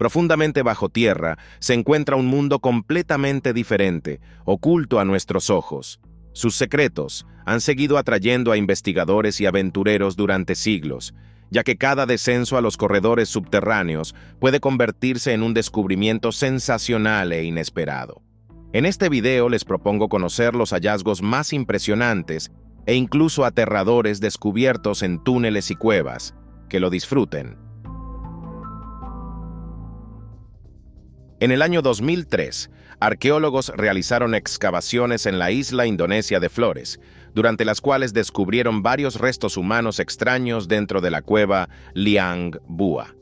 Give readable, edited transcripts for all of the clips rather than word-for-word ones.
Profundamente bajo tierra se encuentra un mundo completamente diferente, oculto a nuestros ojos. Sus secretos han seguido atrayendo a investigadores y aventureros durante siglos, ya que cada descenso a los corredores subterráneos puede convertirse en un descubrimiento sensacional e inesperado. En este video les propongo conocer los hallazgos más impresionantes e incluso aterradores descubiertos en túneles y cuevas. Que lo disfruten. En el año 2003, arqueólogos realizaron excavaciones en la isla indonesia de Flores, durante las cuales descubrieron varios restos humanos extraños dentro de la cueva Liang Bua.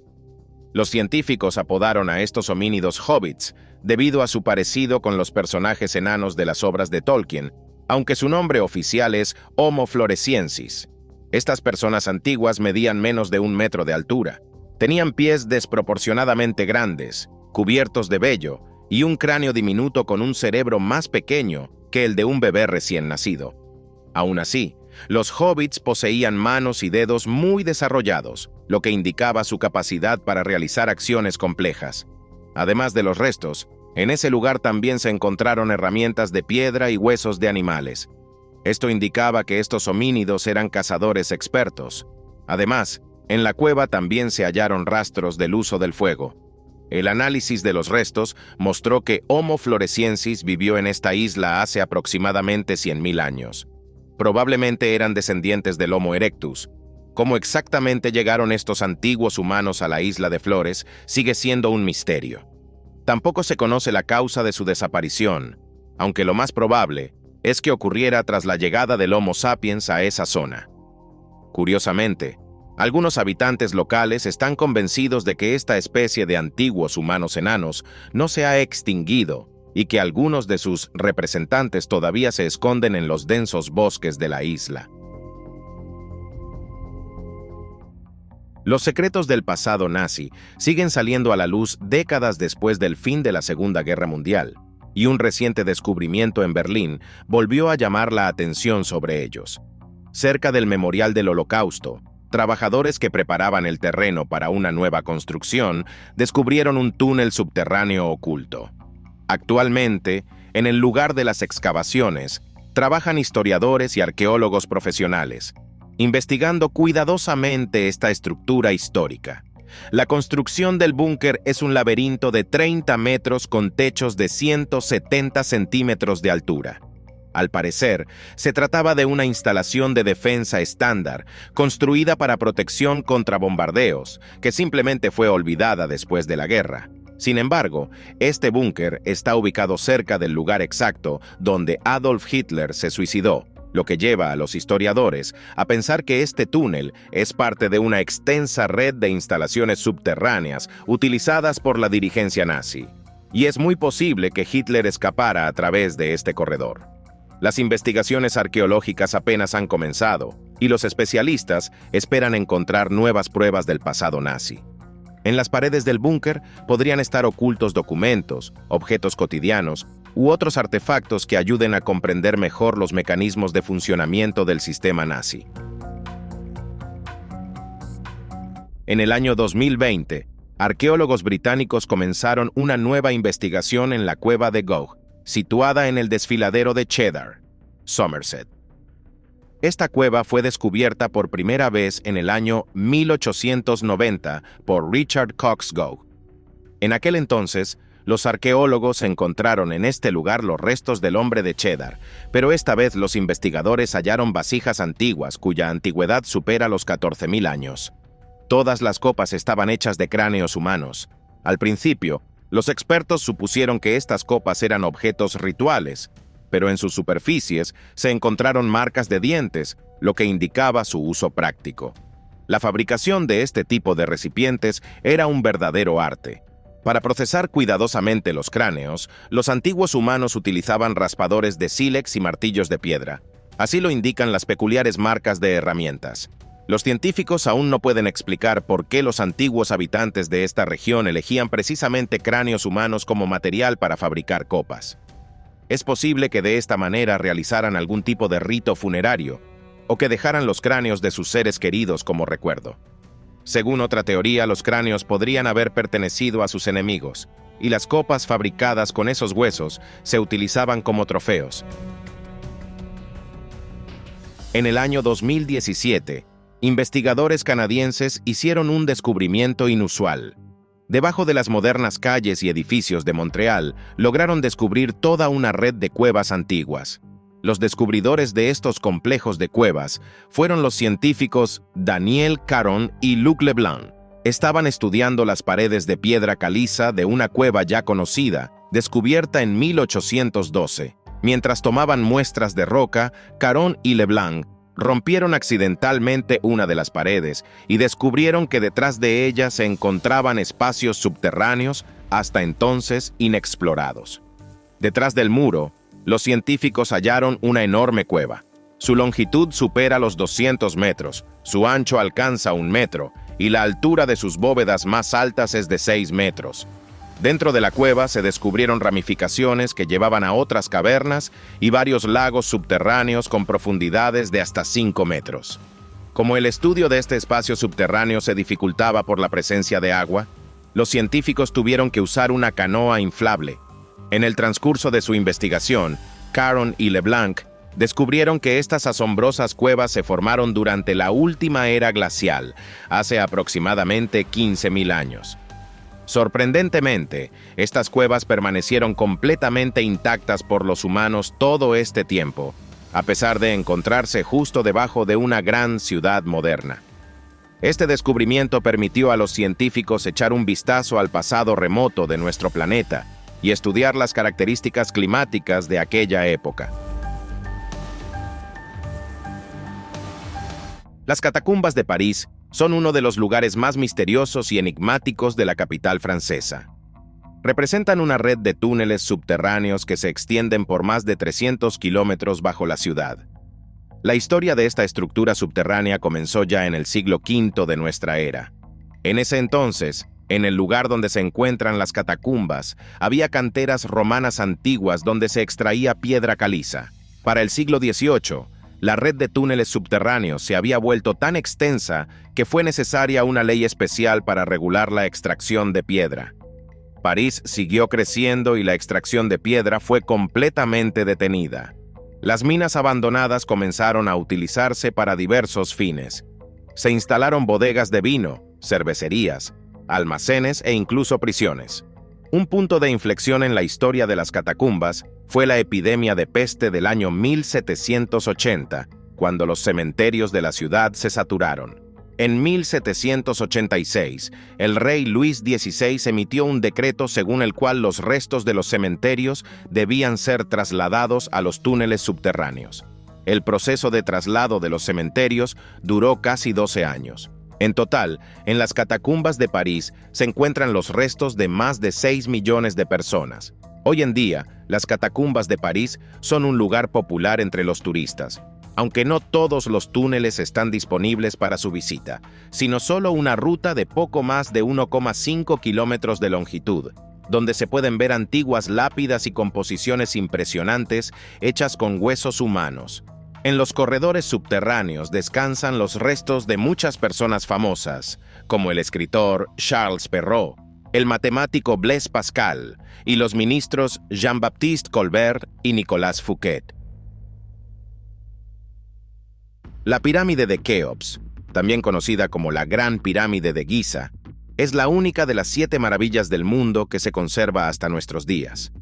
Los científicos apodaron a estos homínidos hobbits debido a su parecido con los personajes enanos de las obras de Tolkien, aunque su nombre oficial es Homo floresiensis. Estas personas antiguas medían menos de 1 metro de altura, tenían pies desproporcionadamente grandes, cubiertos de vello, y un cráneo diminuto con un cerebro más pequeño que el de un bebé recién nacido. Aún así, los hobbits poseían manos y dedos muy desarrollados, lo que indicaba su capacidad para realizar acciones complejas. Además de los restos, en ese lugar también se encontraron herramientas de piedra y huesos de animales. Esto indicaba que estos homínidos eran cazadores expertos. Además, en la cueva también se hallaron rastros del uso del fuego. El análisis de los restos mostró que Homo floresiensis vivió en esta isla hace aproximadamente 100.000 años. Probablemente eran descendientes del Homo erectus. Cómo exactamente llegaron estos antiguos humanos a la isla de Flores sigue siendo un misterio. Tampoco se conoce la causa de su desaparición, aunque lo más probable es que ocurriera tras la llegada del Homo sapiens a esa zona. Curiosamente, algunos habitantes locales están convencidos de que esta especie de antiguos humanos enanos no se ha extinguido y que algunos de sus representantes todavía se esconden en los densos bosques de la isla. Los secretos del pasado nazi siguen saliendo a la luz décadas después del fin de la Segunda Guerra Mundial, y un reciente descubrimiento en Berlín volvió a llamar la atención sobre ellos. Cerca del Memorial del Holocausto, trabajadores que preparaban el terreno para una nueva construcción descubrieron un túnel subterráneo oculto. Actualmente, en el lugar de las excavaciones, trabajan historiadores y arqueólogos profesionales, investigando cuidadosamente esta estructura histórica. La construcción del búnker es un laberinto de 30 metros con techos de 170 centímetros de altura. Al parecer, se trataba de una instalación de defensa estándar, construida para protección contra bombardeos, que simplemente fue olvidada después de la guerra. Sin embargo, este búnker está ubicado cerca del lugar exacto donde Adolf Hitler se suicidó, lo que lleva a los historiadores a pensar que este túnel es parte de una extensa red de instalaciones subterráneas utilizadas por la dirigencia nazi. Y es muy posible que Hitler escapara a través de este corredor. Las investigaciones arqueológicas apenas han comenzado, y los especialistas esperan encontrar nuevas pruebas del pasado nazi. En las paredes del búnker podrían estar ocultos documentos, objetos cotidianos u otros artefactos que ayuden a comprender mejor los mecanismos de funcionamiento del sistema nazi. En el año 2020, arqueólogos británicos comenzaron una nueva investigación en la cueva de Gough, situada en el desfiladero de Cheddar, Somerset. Esta cueva fue descubierta por primera vez en el año 1890 por Richard Cox Gough. En aquel entonces, los arqueólogos encontraron en este lugar los restos del hombre de Cheddar, pero esta vez los investigadores hallaron vasijas antiguas cuya antigüedad supera los 14.000 años. Todas las copas estaban hechas de cráneos humanos. Al principio, los expertos supusieron que estas copas eran objetos rituales, pero en sus superficies se encontraron marcas de dientes, lo que indicaba su uso práctico. La fabricación de este tipo de recipientes era un verdadero arte. Para procesar cuidadosamente los cráneos, los antiguos humanos utilizaban raspadores de sílex y martillos de piedra. Así lo indican las peculiares marcas de herramientas. Los científicos aún no pueden explicar por qué los antiguos habitantes de esta región elegían precisamente cráneos humanos como material para fabricar copas. Es posible que de esta manera realizaran algún tipo de rito funerario, o que dejaran los cráneos de sus seres queridos como recuerdo. Según otra teoría, los cráneos podrían haber pertenecido a sus enemigos, y las copas fabricadas con esos huesos se utilizaban como trofeos. En el año 2017, investigadores canadienses hicieron un descubrimiento inusual. Debajo de las modernas calles y edificios de Montreal, lograron descubrir toda una red de cuevas antiguas. Los descubridores de estos complejos de cuevas fueron los científicos Daniel Caron y Luc Leblanc. Estaban estudiando las paredes de piedra caliza de una cueva ya conocida, descubierta en 1812. Mientras tomaban muestras de roca, Caron y Leblanc rompieron accidentalmente una de las paredes y descubrieron que detrás de ella se encontraban espacios subterráneos hasta entonces inexplorados. Detrás del muro, los científicos hallaron una enorme cueva. Su longitud supera los 200 metros, su ancho alcanza 1 metro y la altura de sus bóvedas más altas es de 6 metros. Dentro de la cueva se descubrieron ramificaciones que llevaban a otras cavernas y varios lagos subterráneos con profundidades de hasta 5 metros. Como el estudio de este espacio subterráneo se dificultaba por la presencia de agua, los científicos tuvieron que usar una canoa inflable. En el transcurso de su investigación, Caron y Leblanc descubrieron que estas asombrosas cuevas se formaron durante la última era glacial, hace aproximadamente 15.000 años. Sorprendentemente, estas cuevas permanecieron completamente intactas por los humanos todo este tiempo, a pesar de encontrarse justo debajo de una gran ciudad moderna. Este descubrimiento permitió a los científicos echar un vistazo al pasado remoto de nuestro planeta y estudiar las características climáticas de aquella época. Las catacumbas de París son uno de los lugares más misteriosos y enigmáticos de la capital francesa. Representan una red de túneles subterráneos que se extienden por más de 300 kilómetros bajo la ciudad. La historia de esta estructura subterránea comenzó ya en el siglo V de nuestra era. En ese entonces, en el lugar donde se encuentran las catacumbas, había canteras romanas antiguas donde se extraía piedra caliza. Para el siglo XVIII, la red de túneles subterráneos se había vuelto tan extensa que fue necesaria una ley especial para regular la extracción de piedra. París siguió creciendo y la extracción de piedra fue completamente detenida. Las minas abandonadas comenzaron a utilizarse para diversos fines. Se instalaron bodegas de vino, cervecerías, almacenes e incluso prisiones. Un punto de inflexión en la historia de las catacumbas fue la epidemia de peste del año 1780, cuando los cementerios de la ciudad se saturaron. En 1786, el rey Luis XVI emitió un decreto según el cual los restos de los cementerios debían ser trasladados a los túneles subterráneos. El proceso de traslado de los cementerios duró casi 12 años. En total, en las catacumbas de París se encuentran los restos de más de 6 millones de personas. Hoy en día, las catacumbas de París son un lugar popular entre los turistas, aunque no todos los túneles están disponibles para su visita, sino solo una ruta de poco más de 1,5 kilómetros de longitud, donde se pueden ver antiguas lápidas y composiciones impresionantes hechas con huesos humanos. En los corredores subterráneos descansan los restos de muchas personas famosas, como el escritor Charles Perrault, el matemático Blaise Pascal y los ministros Jean-Baptiste Colbert y Nicolas Fouquet. La pirámide de Keops, también conocida como la Gran Pirámide de Giza, es la única de las 7 maravillas del mundo que se conserva hasta nuestros días.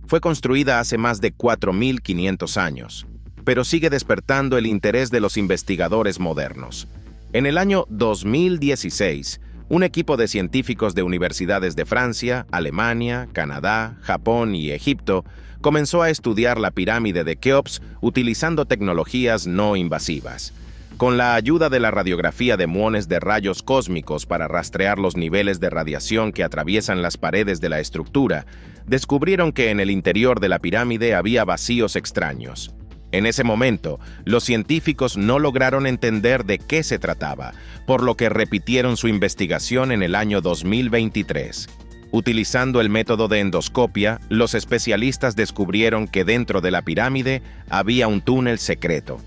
Fue construida hace más de 4.500 años, pero sigue despertando el interés de los investigadores modernos. En el año 2016, un equipo de científicos de universidades de Francia, Alemania, Canadá, Japón y Egipto comenzó a estudiar la pirámide de Keops utilizando tecnologías no invasivas. Con la ayuda de la radiografía de muones de rayos cósmicos para rastrear los niveles de radiación que atraviesan las paredes de la estructura, descubrieron que en el interior de la pirámide había vacíos extraños. En ese momento, los científicos no lograron entender de qué se trataba, por lo que repitieron su investigación en el año 2023. Utilizando el método de endoscopia, los especialistas descubrieron que dentro de la pirámide había un túnel secreto.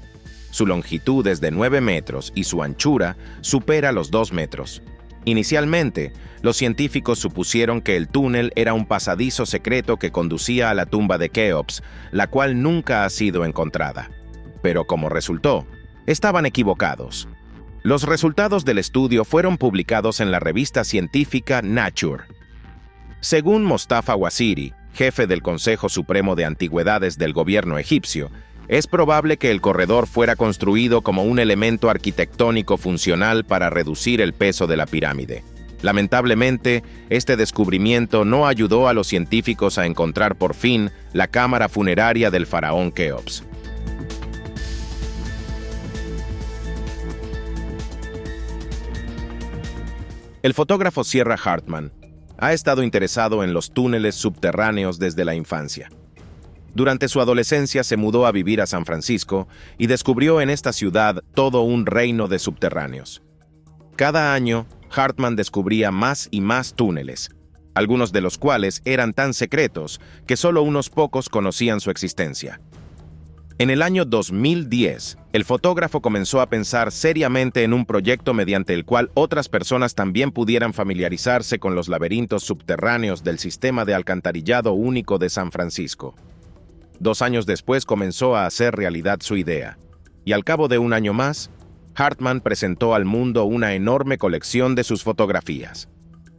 Su longitud es de 9 metros y su anchura supera los 2 metros. Inicialmente, los científicos supusieron que el túnel era un pasadizo secreto que conducía a la tumba de Keops, la cual nunca ha sido encontrada. Pero como resultó, estaban equivocados. Los resultados del estudio fueron publicados en la revista científica Nature. Según Mostafa Waziri, jefe del Consejo Supremo de Antigüedades del gobierno egipcio, es probable que el corredor fuera construido como un elemento arquitectónico funcional para reducir el peso de la pirámide. Lamentablemente, este descubrimiento no ayudó a los científicos a encontrar por fin la cámara funeraria del faraón Keops. El fotógrafo Sierra Hartman ha estado interesado en los túneles subterráneos desde la infancia. Durante su adolescencia se mudó a vivir a San Francisco y descubrió en esta ciudad todo un reino de subterráneos. Cada año, Hartman descubría más y más túneles, algunos de los cuales eran tan secretos que solo unos pocos conocían su existencia. En el año 2010, el fotógrafo comenzó a pensar seriamente en un proyecto mediante el cual otras personas también pudieran familiarizarse con los laberintos subterráneos del sistema de alcantarillado único de San Francisco. 2 años después comenzó a hacer realidad su idea, y al cabo de un año más, Hartman presentó al mundo una enorme colección de sus fotografías.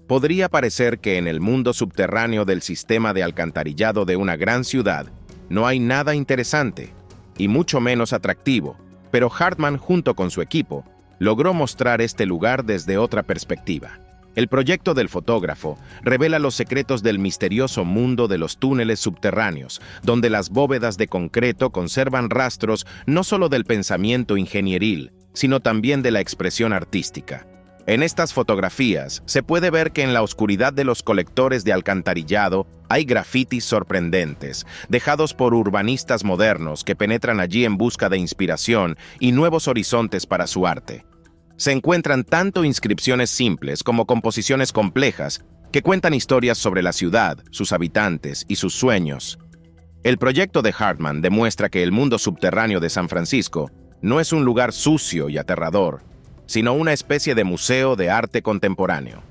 Podría parecer que en el mundo subterráneo del sistema de alcantarillado de una gran ciudad no hay nada interesante, y mucho menos atractivo, pero Hartman, junto con su equipo, logró mostrar este lugar desde otra perspectiva. El proyecto del fotógrafo revela los secretos del misterioso mundo de los túneles subterráneos, donde las bóvedas de concreto conservan rastros no solo del pensamiento ingenieril, sino también de la expresión artística. En estas fotografías se puede ver que en la oscuridad de los colectores de alcantarillado hay grafitis sorprendentes, dejados por urbanistas modernos que penetran allí en busca de inspiración y nuevos horizontes para su arte. Se encuentran tanto inscripciones simples como composiciones complejas que cuentan historias sobre la ciudad, sus habitantes y sus sueños. El proyecto de Hartman demuestra que el mundo subterráneo de San Francisco no es un lugar sucio y aterrador, sino una especie de museo de arte contemporáneo.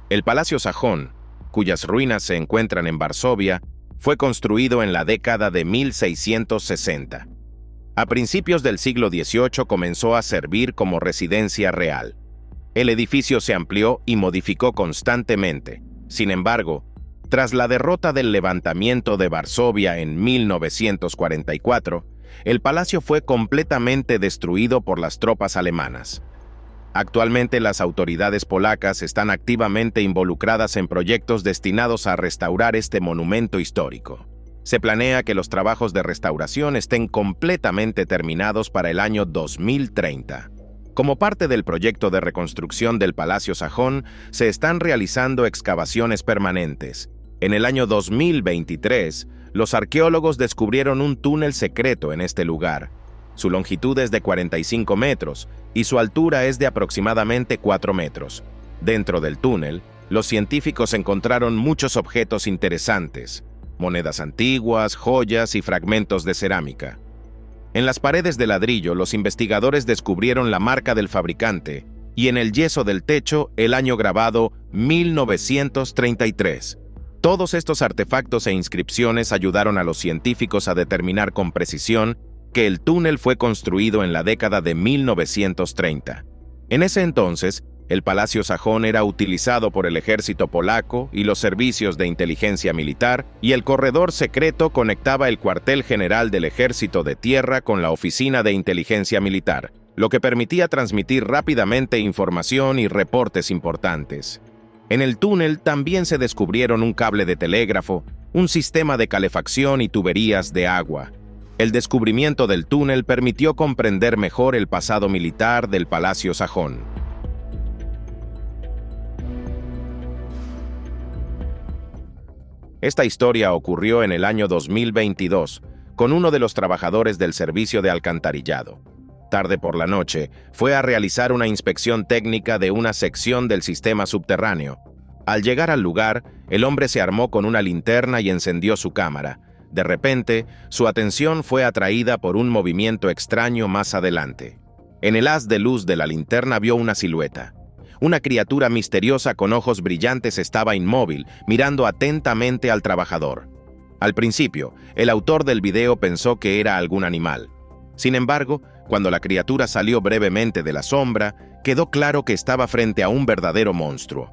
El Palacio Sajón, cuyas ruinas se encuentran en Varsovia, fue construido en la década de 1660. A principios del siglo XVIII comenzó a servir como residencia real. El edificio se amplió y modificó constantemente. Sin embargo, tras la derrota del levantamiento de Varsovia en 1944, el palacio fue completamente destruido por las tropas alemanas. Actualmente las autoridades polacas están activamente involucradas en proyectos destinados a restaurar este monumento histórico. Se planea que los trabajos de restauración estén completamente terminados para el año 2030. Como parte del proyecto de reconstrucción del Palacio Sajón, se están realizando excavaciones permanentes. En el año 2023, los arqueólogos descubrieron un túnel secreto en este lugar. Su longitud es de 45 metros y su altura es de aproximadamente 4 metros. Dentro del túnel, los científicos encontraron muchos objetos interesantes, monedas antiguas, joyas y fragmentos de cerámica. En las paredes de ladrillo, los investigadores descubrieron la marca del fabricante y en el yeso del techo el año grabado 1933. Todos estos artefactos e inscripciones ayudaron a los científicos a determinar con precisión que el túnel fue construido en la década de 1930. En ese entonces, el Palacio Sajón era utilizado por el ejército polaco y los servicios de inteligencia militar, y el corredor secreto conectaba el cuartel general del Ejército de Tierra con la oficina de inteligencia militar, lo que permitía transmitir rápidamente información y reportes importantes. En el túnel también se descubrieron un cable de telégrafo, un sistema de calefacción y tuberías de agua. El descubrimiento del túnel permitió comprender mejor el pasado militar del Palacio Sajón. Esta historia ocurrió en el año 2022, con uno de los trabajadores del servicio de alcantarillado. Tarde por la noche, fue a realizar una inspección técnica de una sección del sistema subterráneo. Al llegar al lugar, el hombre se armó con una linterna y encendió su cámara, De repente, su atención fue atraída por un movimiento extraño más adelante. En el haz de luz de la linterna vio una silueta. Una criatura misteriosa con ojos brillantes estaba inmóvil, mirando atentamente al trabajador. Al principio, el autor del video pensó que era algún animal. Sin embargo, cuando la criatura salió brevemente de la sombra, quedó claro que estaba frente a un verdadero monstruo.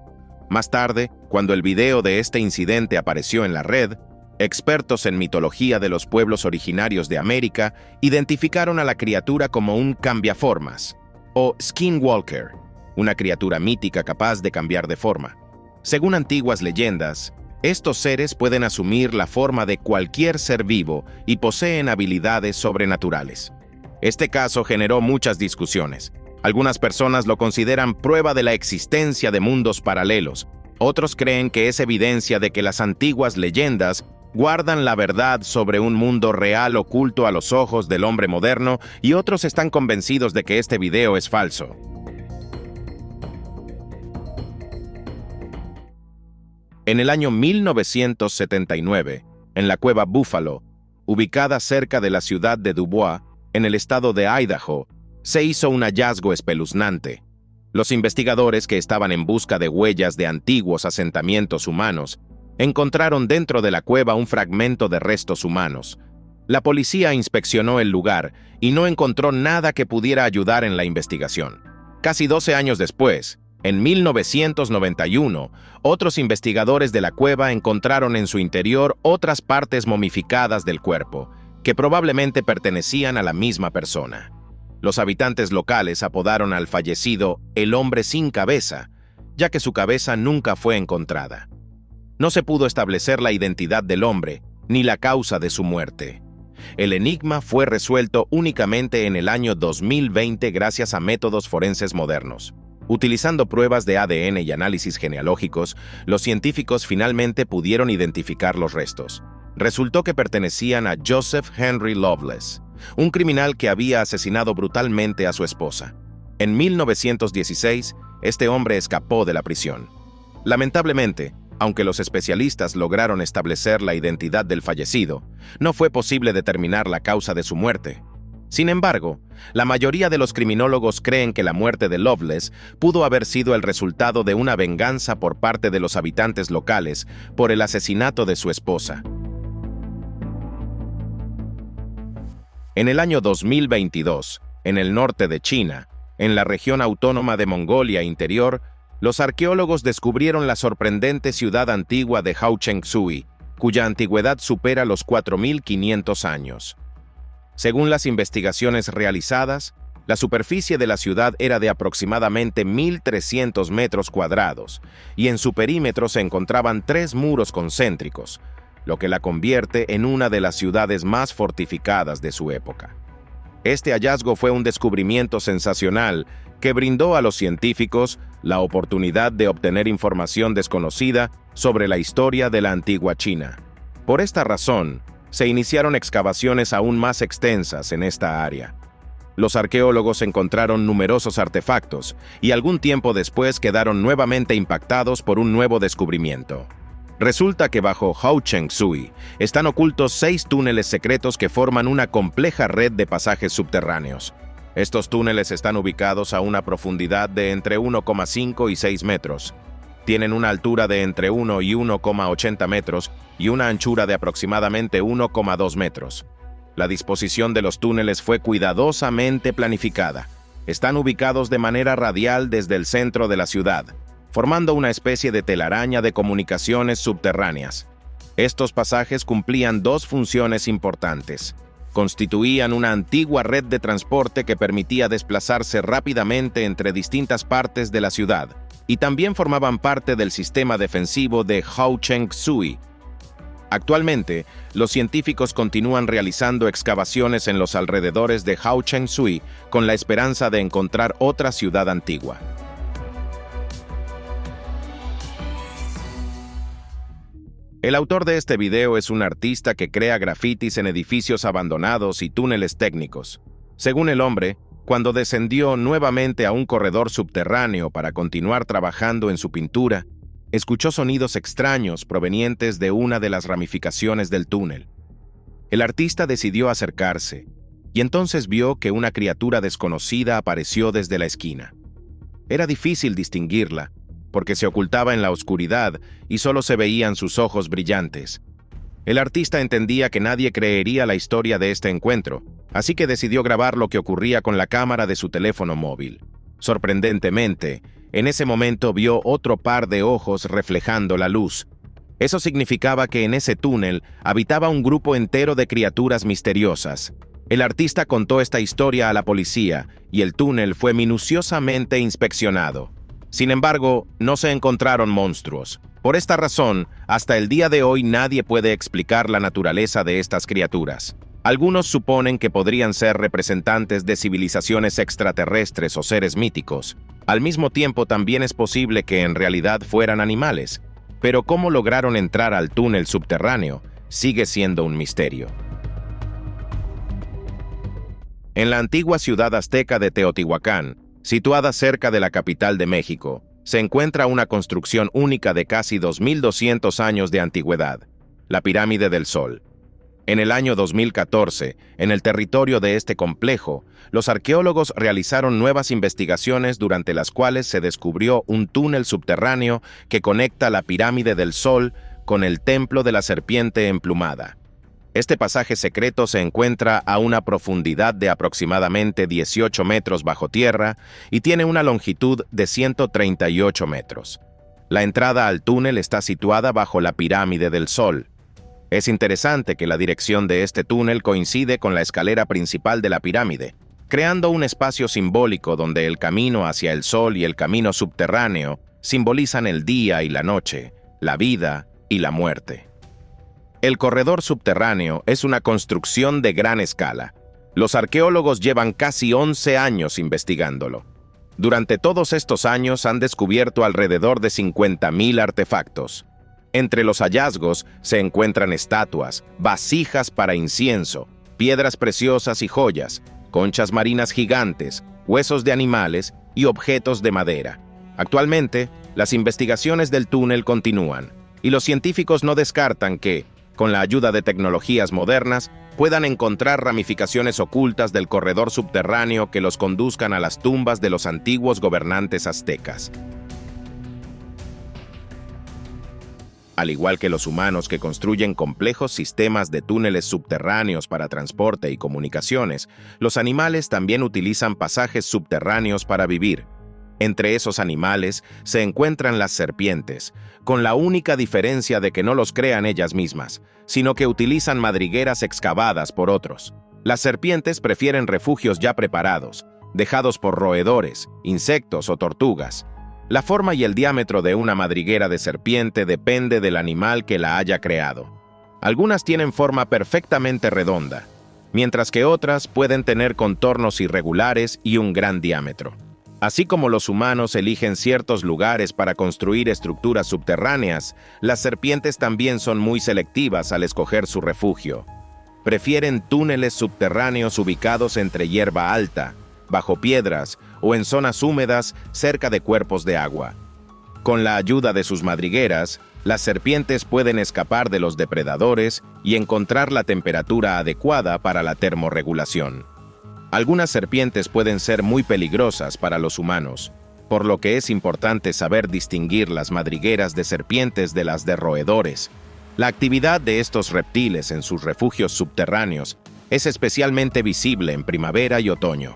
Más tarde, cuando el video de este incidente apareció en la red, expertos en mitología de los pueblos originarios de América identificaron a la criatura como un cambiaformas, o skinwalker, una criatura mítica capaz de cambiar de forma. Según antiguas leyendas, estos seres pueden asumir la forma de cualquier ser vivo y poseen habilidades sobrenaturales. Este caso generó muchas discusiones. Algunas personas lo consideran prueba de la existencia de mundos paralelos. Otros creen que es evidencia de que las antiguas leyendas guardan la verdad sobre un mundo real oculto a los ojos del hombre moderno, y otros están convencidos de que este video es falso. En el año 1979, en la cueva Buffalo, ubicada cerca de la ciudad de Dubois, en el estado de Idaho, se hizo un hallazgo espeluznante. Los investigadores, que estaban en busca de huellas de antiguos asentamientos humanos, encontraron dentro de la cueva un fragmento de restos humanos. La policía inspeccionó el lugar y no encontró nada que pudiera ayudar en la investigación. Casi 12 años después, en 1991, otros investigadores de la cueva encontraron en su interior otras partes momificadas del cuerpo, que probablemente pertenecían a la misma persona. Los habitantes locales apodaron al fallecido el hombre sin cabeza, ya que su cabeza nunca fue encontrada. No se pudo establecer la identidad del hombre, ni la causa de su muerte. El enigma fue resuelto únicamente en el año 2020 gracias a métodos forenses modernos. Utilizando pruebas de ADN y análisis genealógicos, los científicos finalmente pudieron identificar los restos. Resultó que pertenecían a Joseph Henry Loveless, un criminal que había asesinado brutalmente a su esposa. En 1916, este hombre escapó de la prisión. Lamentablemente, aunque los especialistas lograron establecer la identidad del fallecido, no fue posible determinar la causa de su muerte. Sin embargo, la mayoría de los criminólogos creen que la muerte de Loveless pudo haber sido el resultado de una venganza por parte de los habitantes locales por el asesinato de su esposa. En el año 2022, en el norte de China, en la región autónoma de Mongolia Interior, los arqueólogos descubrieron la sorprendente ciudad antigua de Haocheng-Sui, cuya antigüedad supera los 4.500 años. Según las investigaciones realizadas, la superficie de la ciudad era de aproximadamente 1.300 metros cuadrados, y en su perímetro se encontraban 3 muros concéntricos, lo que la convierte en una de las ciudades más fortificadas de su época. Este hallazgo fue un descubrimiento sensacional que brindó a los científicos la oportunidad de obtener información desconocida sobre la historia de la antigua China. Por esta razón, se iniciaron excavaciones aún más extensas en esta área. Los arqueólogos encontraron numerosos artefactos y algún tiempo después quedaron nuevamente impactados por un nuevo descubrimiento. Resulta que bajo Haocheng-Sui están ocultos 6 túneles secretos que forman una compleja red de pasajes subterráneos. Estos túneles están ubicados a una profundidad de entre 1,5 y 6 metros. Tienen una altura de entre 1 y 1,80 metros y una anchura de aproximadamente 1,2 metros. La disposición de los túneles fue cuidadosamente planificada. Están ubicados de manera radial desde el centro de la ciudad, formando una especie de telaraña de comunicaciones subterráneas. Estos pasajes cumplían 2 funciones importantes. Constituían una antigua red de transporte que permitía desplazarse rápidamente entre distintas partes de la ciudad, y también formaban parte del sistema defensivo de Haocheng-Sui. Actualmente, los científicos continúan realizando excavaciones en los alrededores de Haocheng-Sui con la esperanza de encontrar otra ciudad antigua. El autor de este video es un artista que crea grafitis en edificios abandonados y túneles técnicos. Según el hombre, cuando descendió nuevamente a un corredor subterráneo para continuar trabajando en su pintura, escuchó sonidos extraños provenientes de una de las ramificaciones del túnel. El artista decidió acercarse, y entonces vio que una criatura desconocida apareció desde la esquina. Era difícil distinguirla, porque se ocultaba en la oscuridad y solo se veían sus ojos brillantes. El artista entendía que nadie creería la historia de este encuentro, así que decidió grabar lo que ocurría con la cámara de su teléfono móvil. Sorprendentemente, en ese momento vio otro par de ojos reflejando la luz. Eso significaba que en ese túnel habitaba un grupo entero de criaturas misteriosas. El artista contó esta historia a la policía y el túnel fue minuciosamente inspeccionado. Sin embargo, no se encontraron monstruos. Por esta razón, hasta el día de hoy nadie puede explicar la naturaleza de estas criaturas. Algunos suponen que podrían ser representantes de civilizaciones extraterrestres o seres míticos. Al mismo tiempo, también es posible que en realidad fueran animales. Pero cómo lograron entrar al túnel subterráneo sigue siendo un misterio. En la antigua ciudad azteca de Teotihuacán, situada cerca de la capital de México, se encuentra una construcción única de casi 2200 años de antigüedad, la Pirámide del Sol. En el año 2014, en el territorio de este complejo, los arqueólogos realizaron nuevas investigaciones durante las cuales se descubrió un túnel subterráneo que conecta la Pirámide del Sol con el Templo de la Serpiente Emplumada. Este pasaje secreto se encuentra a una profundidad de aproximadamente 18 metros bajo tierra y tiene una longitud de 138 metros. La entrada al túnel está situada bajo la Pirámide del Sol. Es interesante que la dirección de este túnel coincide con la escalera principal de la pirámide, creando un espacio simbólico donde el camino hacia el sol y el camino subterráneo simbolizan el día y la noche, la vida y la muerte. El corredor subterráneo es una construcción de gran escala. Los arqueólogos llevan casi 11 años investigándolo. Durante todos estos años han descubierto alrededor de 50.000 artefactos. Entre los hallazgos se encuentran estatuas, vasijas para incienso, piedras preciosas y joyas, conchas marinas gigantes, huesos de animales y objetos de madera. Actualmente, las investigaciones del túnel continúan, y los científicos no descartan que, con la ayuda de tecnologías modernas, puedan encontrar ramificaciones ocultas del corredor subterráneo que los conduzcan a las tumbas de los antiguos gobernantes aztecas. Al igual que los humanos que construyen complejos sistemas de túneles subterráneos para transporte y comunicaciones, los animales también utilizan pasajes subterráneos para vivir. Entre esos animales se encuentran las serpientes, con la única diferencia de que no los crean ellas mismas, sino que utilizan madrigueras excavadas por otros. Las serpientes prefieren refugios ya preparados, dejados por roedores, insectos o tortugas. La forma y el diámetro de una madriguera de serpiente depende del animal que la haya creado. Algunas tienen forma perfectamente redonda, mientras que otras pueden tener contornos irregulares y un gran diámetro. Así como los humanos eligen ciertos lugares para construir estructuras subterráneas, las serpientes también son muy selectivas al escoger su refugio. Prefieren túneles subterráneos ubicados entre hierba alta, bajo piedras o en zonas húmedas cerca de cuerpos de agua. Con la ayuda de sus madrigueras, las serpientes pueden escapar de los depredadores y encontrar la temperatura adecuada para la termorregulación. Algunas serpientes pueden ser muy peligrosas para los humanos, por lo que es importante saber distinguir las madrigueras de serpientes de las de roedores. La actividad de estos reptiles en sus refugios subterráneos es especialmente visible en primavera y otoño.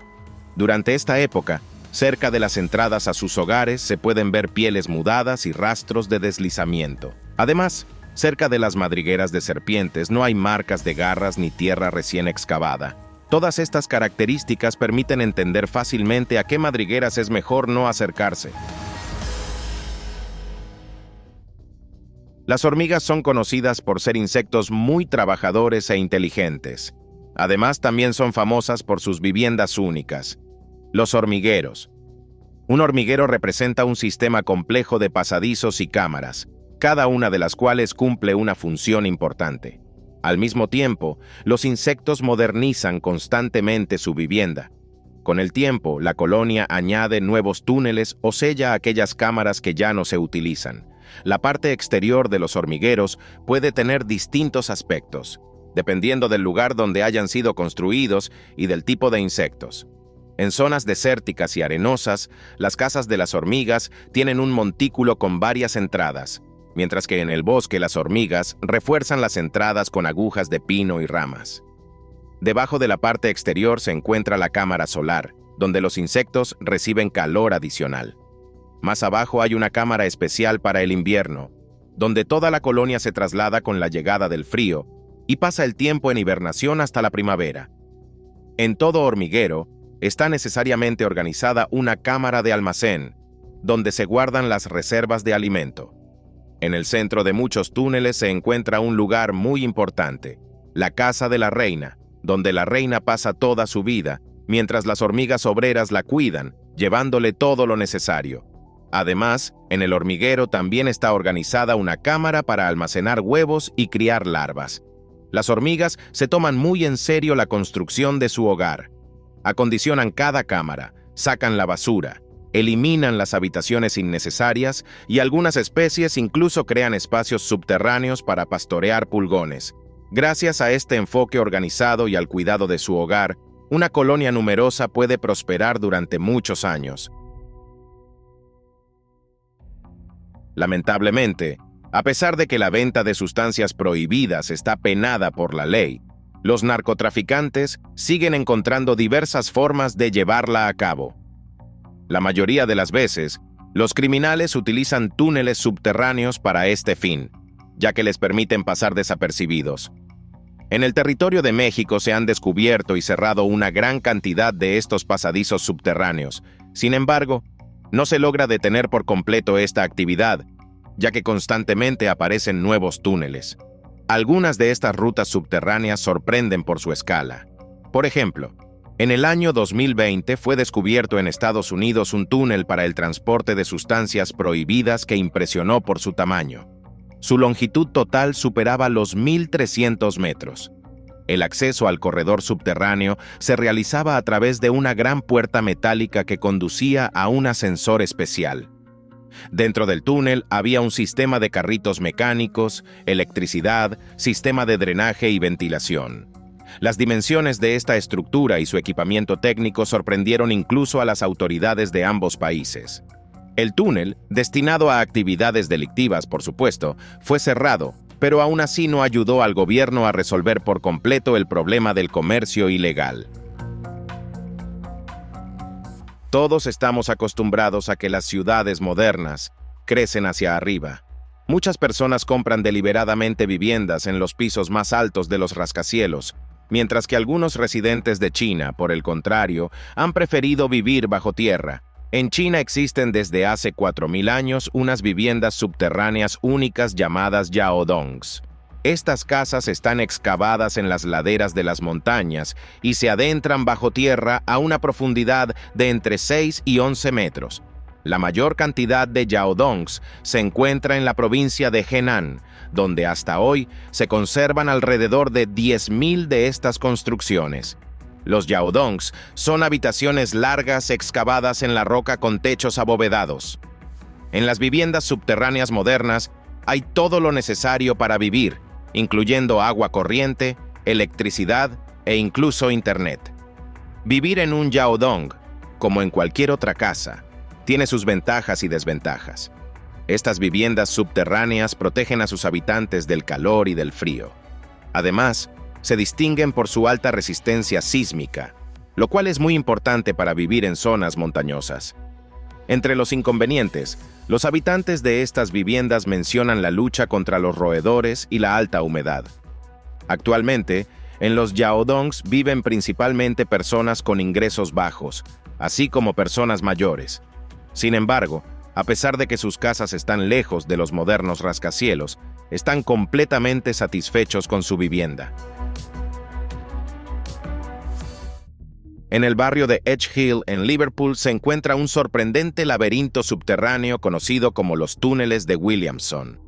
Durante esta época, cerca de las entradas a sus hogares se pueden ver pieles mudadas y rastros de deslizamiento. Además, cerca de las madrigueras de serpientes no hay marcas de garras ni tierra recién excavada. Todas estas características permiten entender fácilmente a qué madrigueras es mejor no acercarse. Las hormigas son conocidas por ser insectos muy trabajadores e inteligentes. Además, también son famosas por sus viviendas únicas. Los hormigueros. Un hormiguero representa un sistema complejo de pasadizos y cámaras, cada una de las cuales cumple una función importante. Al mismo tiempo, los insectos modernizan constantemente su vivienda. Con el tiempo, la colonia añade nuevos túneles o sella aquellas cámaras que ya no se utilizan. La parte exterior de los hormigueros puede tener distintos aspectos, dependiendo del lugar donde hayan sido construidos y del tipo de insectos. En zonas desérticas y arenosas, las casas de las hormigas tienen un montículo con varias entradas, mientras que en el bosque las hormigas refuerzan las entradas con agujas de pino y ramas. Debajo de la parte exterior se encuentra la cámara solar, donde los insectos reciben calor adicional. Más abajo hay una cámara especial para el invierno, donde toda la colonia se traslada con la llegada del frío y pasa el tiempo en hibernación hasta la primavera. En todo hormiguero está necesariamente organizada una cámara de almacén, donde se guardan las reservas de alimento. En el centro de muchos túneles se encuentra un lugar muy importante, la casa de la reina, donde la reina pasa toda su vida, mientras las hormigas obreras la cuidan, llevándole todo lo necesario. Además, en el hormiguero también está organizada una cámara para almacenar huevos y criar larvas. Las hormigas se toman muy en serio la construcción de su hogar. Acondicionan cada cámara, sacan la basura, eliminan las habitaciones innecesarias y algunas especies incluso crean espacios subterráneos para pastorear pulgones. Gracias a este enfoque organizado y al cuidado de su hogar, una colonia numerosa puede prosperar durante muchos años. Lamentablemente, a pesar de que la venta de sustancias prohibidas está penada por la ley, los narcotraficantes siguen encontrando diversas formas de llevarla a cabo. La mayoría de las veces, los criminales utilizan túneles subterráneos para este fin, ya que les permiten pasar desapercibidos. En el territorio de México se han descubierto y cerrado una gran cantidad de estos pasadizos subterráneos. Sin embargo, no se logra detener por completo esta actividad, ya que constantemente aparecen nuevos túneles. Algunas de estas rutas subterráneas sorprenden por su escala. Por ejemplo, en el año 2020 fue descubierto en Estados Unidos un túnel para el transporte de sustancias prohibidas que impresionó por su tamaño. Su longitud total superaba los 1.300 metros. El acceso al corredor subterráneo se realizaba a través de una gran puerta metálica que conducía a un ascensor especial. Dentro del túnel había un sistema de carritos mecánicos, electricidad, sistema de drenaje y ventilación. Las dimensiones de esta estructura y su equipamiento técnico sorprendieron incluso a las autoridades de ambos países. El túnel, destinado a actividades delictivas, por supuesto, fue cerrado, pero aún así no ayudó al gobierno a resolver por completo el problema del comercio ilegal. Todos estamos acostumbrados a que las ciudades modernas crecen hacia arriba. Muchas personas compran deliberadamente viviendas en los pisos más altos de los rascacielos, mientras que algunos residentes de China, por el contrario, han preferido vivir bajo tierra. En China existen desde hace 4.000 años unas viviendas subterráneas únicas llamadas yaodongs. Estas casas están excavadas en las laderas de las montañas y se adentran bajo tierra a una profundidad de entre 6 y 11 metros. La mayor cantidad de yaodongs se encuentra en la provincia de Henan, donde hasta hoy se conservan alrededor de 10.000 de estas construcciones. Los yaodongs son habitaciones largas excavadas en la roca con techos abovedados. En las viviendas subterráneas modernas hay todo lo necesario para vivir, incluyendo agua corriente, electricidad e incluso internet. Vivir en un yaodong, como en cualquier otra casa, tiene sus ventajas y desventajas. Estas viviendas subterráneas protegen a sus habitantes del calor y del frío. Además, se distinguen por su alta resistencia sísmica, lo cual es muy importante para vivir en zonas montañosas. Entre los inconvenientes, los habitantes de estas viviendas mencionan la lucha contra los roedores y la alta humedad. Actualmente, en los yaodongs viven principalmente personas con ingresos bajos, así como personas mayores. Sin embargo, a pesar de que sus casas están lejos de los modernos rascacielos, están completamente satisfechos con su vivienda. En el barrio de Edge Hill, en Liverpool, se encuentra un sorprendente laberinto subterráneo conocido como los túneles de Williamson.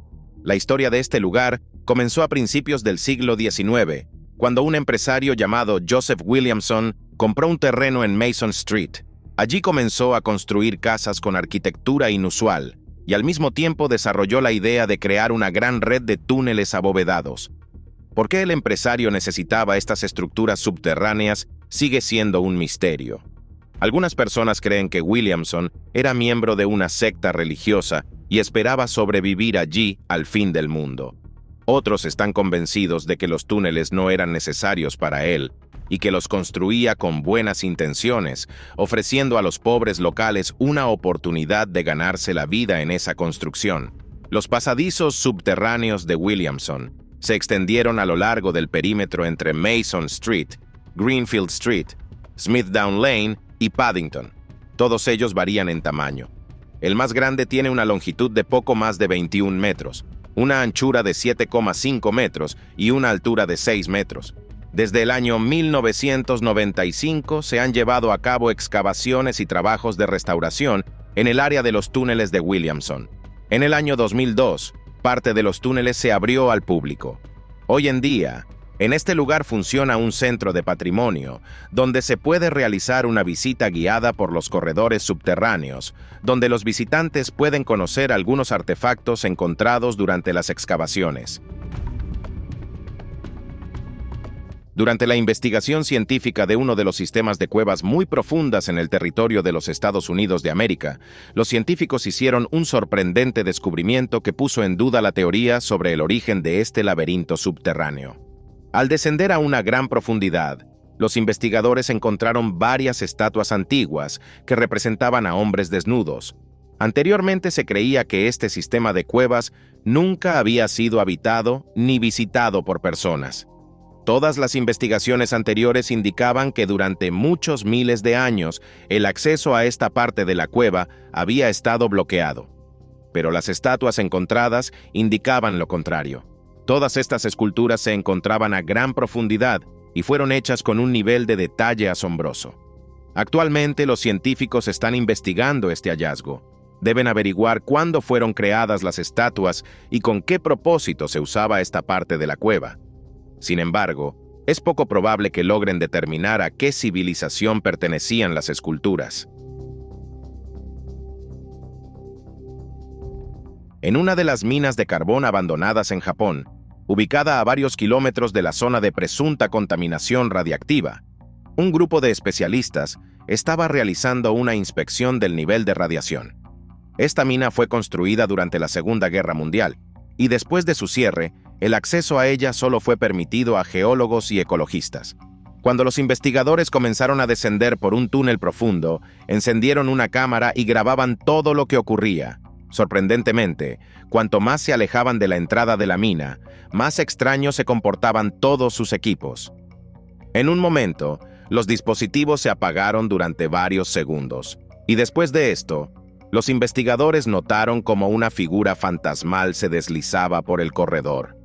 La historia de este lugar comenzó a principios del siglo XIX, cuando un empresario llamado Joseph Williamson compró un terreno en Mason Street. Allí comenzó a construir casas con arquitectura inusual y al mismo tiempo desarrolló la idea de crear una gran red de túneles abovedados. ¿Por qué el empresario necesitaba estas estructuras subterráneas sigue siendo un misterio? Algunas personas creen que Williamson era miembro de una secta religiosa y esperaba sobrevivir allí al fin del mundo. Otros están convencidos de que los túneles no eran necesarios para él y que los construía con buenas intenciones, ofreciendo a los pobres locales una oportunidad de ganarse la vida en esa construcción. Los pasadizos subterráneos de Williamson se extendieron a lo largo del perímetro entre Mason Street, Greenfield Street, Smithdown Lane y Paddington. Todos ellos varían en tamaño. El más grande tiene una longitud de poco más de 21 metros, una anchura de 7,5 metros y una altura de 6 metros. Desde el año 1995 se han llevado a cabo excavaciones y trabajos de restauración en el área de los túneles de Williamson. En el año 2002, parte de los túneles se abrió al público. Hoy en día, en este lugar funciona un centro de patrimonio, donde se puede realizar una visita guiada por los corredores subterráneos, donde los visitantes pueden conocer algunos artefactos encontrados durante las excavaciones. Durante la investigación científica de uno de los sistemas de cuevas muy profundas en el territorio de los Estados Unidos de América, los científicos hicieron un sorprendente descubrimiento que puso en duda la teoría sobre el origen de este laberinto subterráneo. Al descender a una gran profundidad, los investigadores encontraron varias estatuas antiguas que representaban a hombres desnudos. Anteriormente se creía que este sistema de cuevas nunca había sido habitado ni visitado por personas. Todas las investigaciones anteriores indicaban que durante muchos miles de años el acceso a esta parte de la cueva había estado bloqueado. Pero las estatuas encontradas indicaban lo contrario. Todas estas esculturas se encontraban a gran profundidad y fueron hechas con un nivel de detalle asombroso. Actualmente los científicos están investigando este hallazgo. Deben averiguar cuándo fueron creadas las estatuas y con qué propósito se usaba esta parte de la cueva. Sin embargo, es poco probable que logren determinar a qué civilización pertenecían las esculturas. En una de las minas de carbón abandonadas en Japón, ubicada a varios kilómetros de la zona de presunta contaminación radiactiva, un grupo de especialistas estaba realizando una inspección del nivel de radiación. Esta mina fue construida durante la Segunda Guerra Mundial, y después de su cierre, el acceso a ella solo fue permitido a geólogos y ecologistas. Cuando los investigadores comenzaron a descender por un túnel profundo, encendieron una cámara y grababan todo lo que ocurría. Sorprendentemente, cuanto más se alejaban de la entrada de la mina, más extraños se comportaban todos sus equipos. En un momento, los dispositivos se apagaron durante varios segundos, y después de esto, los investigadores notaron como una figura fantasmal se deslizaba por el corredor.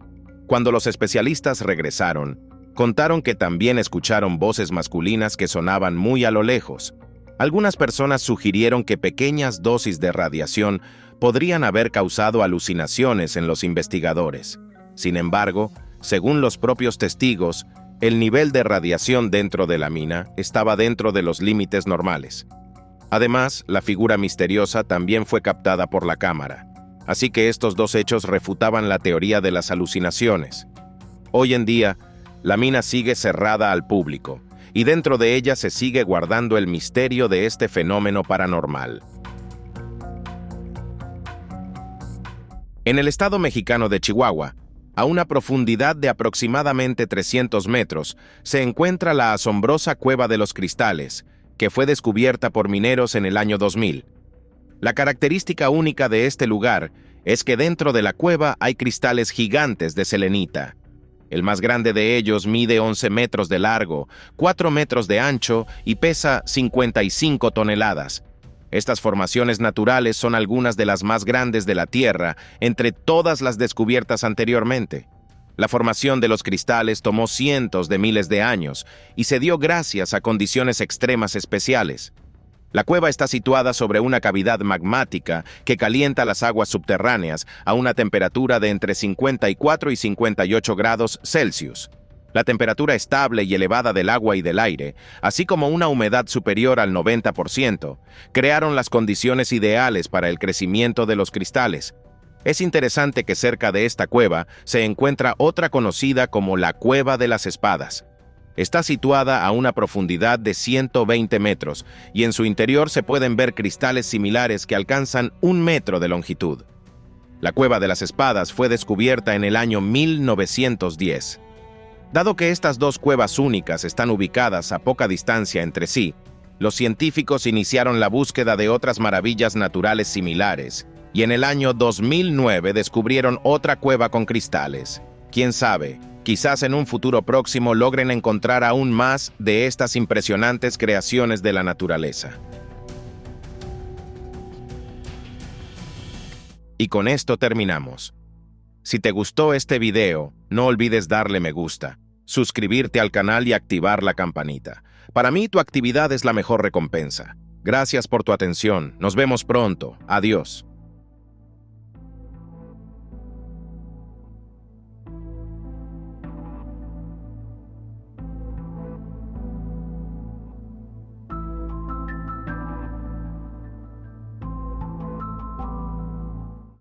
Cuando los especialistas regresaron, contaron que también escucharon voces masculinas que sonaban muy a lo lejos. Algunas personas sugirieron que pequeñas dosis de radiación podrían haber causado alucinaciones en los investigadores. Sin embargo, según los propios testigos, el nivel de radiación dentro de la mina estaba dentro de los límites normales. Además, la figura misteriosa también fue captada por la cámara. Así que estos dos hechos refutaban la teoría de las alucinaciones. Hoy en día, la mina sigue cerrada al público, y dentro de ella se sigue guardando el misterio de este fenómeno paranormal. En el estado mexicano de Chihuahua, a una profundidad de aproximadamente 300 metros, se encuentra la asombrosa Cueva de los Cristales, que fue descubierta por mineros en el año 2000. La característica única de este lugar es que dentro de la cueva hay cristales gigantes de selenita. El más grande de ellos mide 11 metros de largo, 4 metros de ancho y pesa 55 toneladas. Estas formaciones naturales son algunas de las más grandes de la Tierra entre todas las descubiertas anteriormente. La formación de los cristales tomó cientos de miles de años y se dio gracias a condiciones extremas especiales. La cueva está situada sobre una cavidad magmática que calienta las aguas subterráneas a una temperatura de entre 54 y 58 grados Celsius. La temperatura estable y elevada del agua y del aire, así como una humedad superior al 90%, crearon las condiciones ideales para el crecimiento de los cristales. Es interesante que cerca de esta cueva se encuentra otra conocida como la Cueva de las Espadas. Está situada a una profundidad de 120 metros y en su interior se pueden ver cristales similares que alcanzan 1 metro de longitud. La Cueva de las Espadas fue descubierta en el año 1910. Dado que estas dos cuevas únicas están ubicadas a poca distancia entre sí, los científicos iniciaron la búsqueda de otras maravillas naturales similares, y en el año 2009 descubrieron otra cueva con cristales. ¿Quién sabe? Quizás en un futuro próximo logren encontrar aún más de estas impresionantes creaciones de la naturaleza. Y con esto terminamos. Si te gustó este video, no olvides darle me gusta, suscribirte al canal y activar la campanita. Para mí, tu actividad es la mejor recompensa. Gracias por tu atención. Nos vemos pronto. Adiós.